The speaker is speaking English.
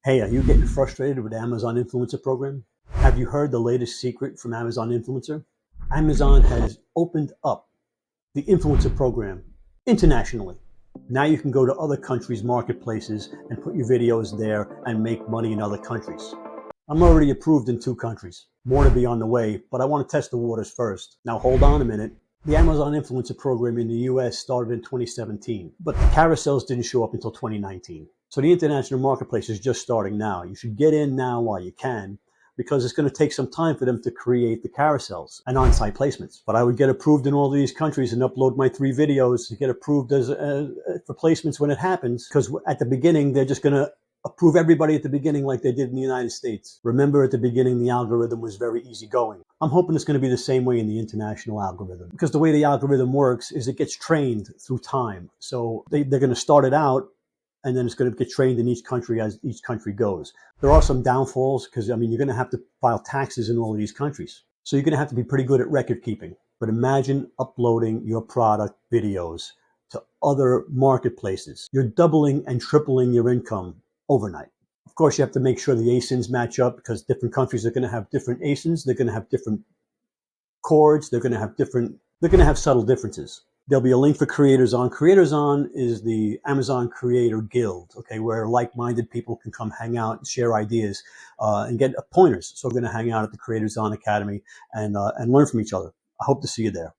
Hey, are you getting frustrated with the Amazon Influencer program? Have you heard the latest secret from Amazon Influencer? Amazon has opened up the influencer program internationally. Now you can go to other countries' marketplaces and put your videos there and make money in other countries. I'm already approved in 2 countries. More to be on the way, but I want to test the waters first. Now hold on a minute. The Amazon Influencer program in the US started in 2017, but the carousels didn't show up until 2019. So the international marketplace is just starting now. You should get in now while you can, because it's going to take some time for them to create the carousels and on-site placements. But I would get approved in all of these countries and upload my 3 videos to get approved as for placements when it happens, because at the beginning, they're just going to approve everybody at the beginning like they did in the United States. Remember, at the beginning, the algorithm was very easygoing. I'm hoping it's going to be the same way in the international algorithm, because the way the algorithm works is it gets trained through time. So they're going to start it out, and then it's going to get trained in each country as each country goes. There are some downfalls because, you're going to have to file taxes in all of these countries. So you're going to have to be pretty good at record keeping. But imagine uploading your product videos to other marketplaces. You're doubling and tripling your income overnight. Of course, you have to make sure the ASINs match up, because different countries are going to have different ASINs. They're going to have different chords. They're going to have subtle differences. There'll be a link for CreatorZon. CreatorZon is the Amazon Creator Guild, okay, where like-minded people can come hang out and share ideas and get pointers. So we're going to hang out at the CreatorZon Academy and learn from each other. I hope to see you there.